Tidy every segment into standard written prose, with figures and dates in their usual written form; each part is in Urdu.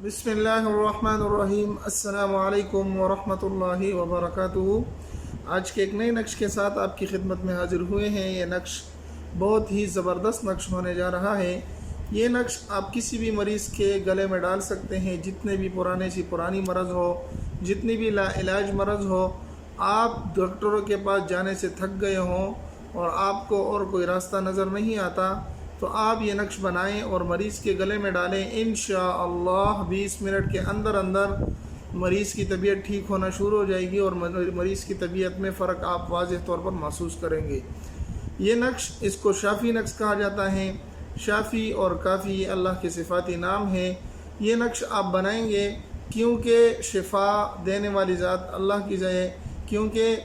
بسم اللہ الرحمن الرحیم۔ السلام علیکم ورحمۃ اللہ وبرکاتہ۔ آج کے ایک نئے نقش کے ساتھ آپ کی خدمت میں حاضر ہوئے ہیں۔ یہ نقش بہت ہی زبردست نقش ہونے جا رہا ہے۔ یہ نقش آپ کسی بھی مریض کے گلے میں ڈال سکتے ہیں، جتنے بھی پرانی مرض ہو، جتنی بھی لا علاج مرض ہو، آپ ڈاکٹروں کے پاس جانے سے تھک گئے ہوں اور آپ کو اور کوئی راستہ نظر نہیں آتا، تو آپ یہ نقش بنائیں اور مریض کے گلے میں ڈالیں۔ انشاءاللہ 20 منٹ کے اندر مریض کی طبیعت ٹھیک ہونا شروع ہو جائے گی اور مریض کی طبیعت میں فرق آپ واضح طور پر محسوس کریں گے۔ یہ نقش، اس کو شافی نقش کہا جاتا ہے۔ شافی اور کافی یہ اللہ کے صفاتی نام ہیں۔ یہ نقش آپ بنائیں گے کیونکہ شفا دینے والی ذات اللہ کی ہے، کیونکہ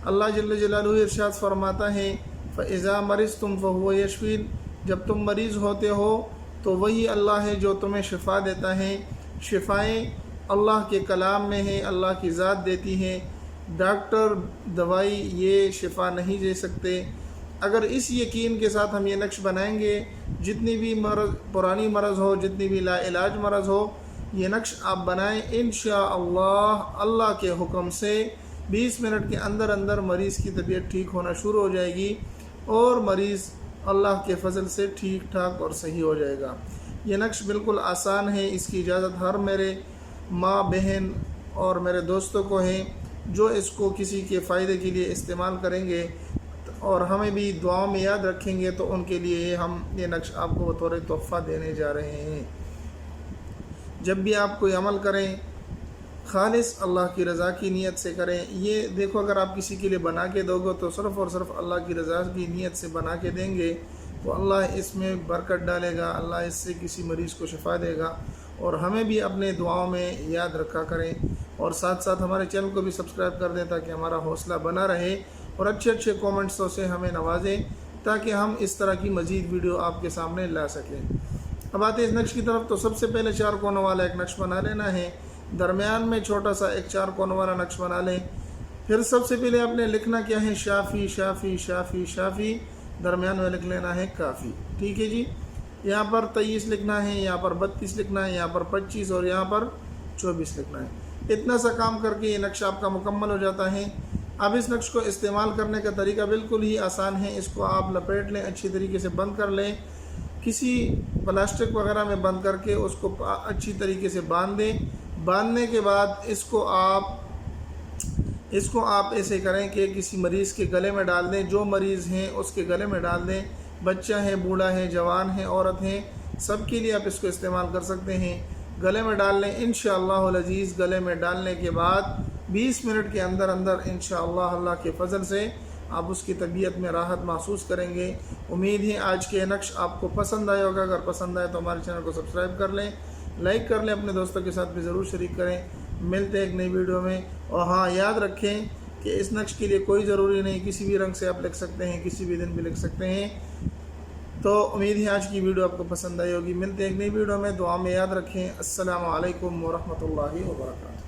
اللہ جل جلالہ ارشاد فرماتا ہے فَإِذَا مَرِضْتُمْ فَهُوَ يَشْفِينَ، جب تم مریض ہوتے ہو تو وہی اللہ ہے جو تمہیں شفا دیتا ہے۔ شفائیں اللہ کے کلام میں ہیں، اللہ کی ذات دیتی ہے۔ ڈاکٹر، دوائی یہ شفا نہیں دے سکتے۔ اگر اس یقین کے ساتھ ہم یہ نقش بنائیں گے، جتنی بھی پرانی مرض ہو، جتنی بھی لا علاج مرض ہو، یہ نقش آپ بنائیں، انشاءاللہ اللہ کے حکم سے 20 منٹ کے اندر مریض کی طبیعت ٹھیک ہونا شروع ہو جائے گی اور مریض اللہ کے فضل سے ٹھیک ٹھاک اور صحیح ہو جائے گا۔ یہ نقش بالکل آسان ہے، اس کی اجازت ہر میرے ماں، بہن اور میرے دوستوں کو ہے جو اس کو کسی کے فائدے کے لیے استعمال کریں گے اور ہمیں بھی دعاؤں میں یاد رکھیں گے، تو ان کے لیے ہم یہ نقش آپ کو بطور تحفہ دینے جا رہے ہیں۔ جب بھی آپ کوئی عمل کریں، خالص اللہ کی رضا کی نیت سے کریں۔ یہ دیکھو، اگر آپ کسی کے لیے بنا کے دو گے تو صرف اور صرف اللہ کی رضا کی نیت سے بنا کے دیں گے تو اللہ اس میں برکت ڈالے گا، اللہ اس سے کسی مریض کو شفا دے گا۔ اور ہمیں بھی اپنے دعاؤں میں یاد رکھا کریں اور ساتھ ساتھ ہمارے چینل کو بھی سبسکرائب کر دیں تاکہ ہمارا حوصلہ بنا رہے اور اچھے کومنٹسوں سے ہمیں نوازیں تاکہ ہم اس طرح کی مزید ویڈیو آپ کے سامنے لا سکیں۔ اب آتے ہیں اس نقش کی طرف۔ تو سب سے پہلے 4 کونوں والا ایک نقش بنا لینا ہے، درمیان میں چھوٹا سا ایک 4 کونوں والا نقش بنا لیں۔ پھر سب سے پہلے آپ نے لکھنا کیا ہے، شافی شافی شافی شافی، درمیان میں لکھ لینا ہے کافی۔ ٹھیک ہے جی، یہاں پر 23 لکھنا ہے، یہاں پر 32 لکھنا ہے، یہاں پر 25 اور یہاں پر 24 لکھنا ہے۔ اتنا سا کام کر کے یہ نقش آپ کا مکمل ہو جاتا ہے۔ اب اس نقش کو استعمال کرنے کا طریقہ بالکل ہی آسان ہے۔ اس کو آپ لپیٹ لیں، اچھی طریقے سے بند کر لیں، کسی پلاسٹک وغیرہ میں بند کر کے اس کو اچھی طریقے سے باندھ دیں۔ باندھنے کے بعد اس کو آپ ایسے کریں کہ کسی مریض کے گلے میں ڈال دیں، جو مریض ہیں اس کے گلے میں ڈال دیں، بچہ ہے، بوڑھا ہے، جوان ہے، عورت ہیں، سب کے لیے آپ اس کو استعمال کر سکتے ہیں۔ گلے میں ڈال لیں انشاءاللہ العزیز۔ گلے میں ڈالنے کے بعد 20 منٹ کے اندر انشاءاللہ اللہ کے فضل سے آپ اس کی طبیعت میں راحت محسوس کریں گے۔ امید ہے آج کے نقش آپ کو پسند آئے ہوگا۔ اگر پسند آئے تو ہمارے چینل کو سبسکرائب کر لیں، لائک کر لیں، اپنے دوستوں کے ساتھ بھی ضرور شریک کریں۔ ملتے ہیں ایک نئی ویڈیو میں۔ اور ہاں، یاد رکھیں کہ اس نقش کے لیے کوئی ضروری نہیں، کسی بھی رنگ سے آپ لکھ سکتے ہیں، کسی بھی دن بھی لکھ سکتے ہیں۔ تو امید ہے آج کی ویڈیو آپ کو پسند آئی ہوگی۔ ملتے ہیں ایک نئی ویڈیو میں، دعا میں یاد رکھیں۔ السلام علیکم ورحمۃ اللہ وبرکاتہ۔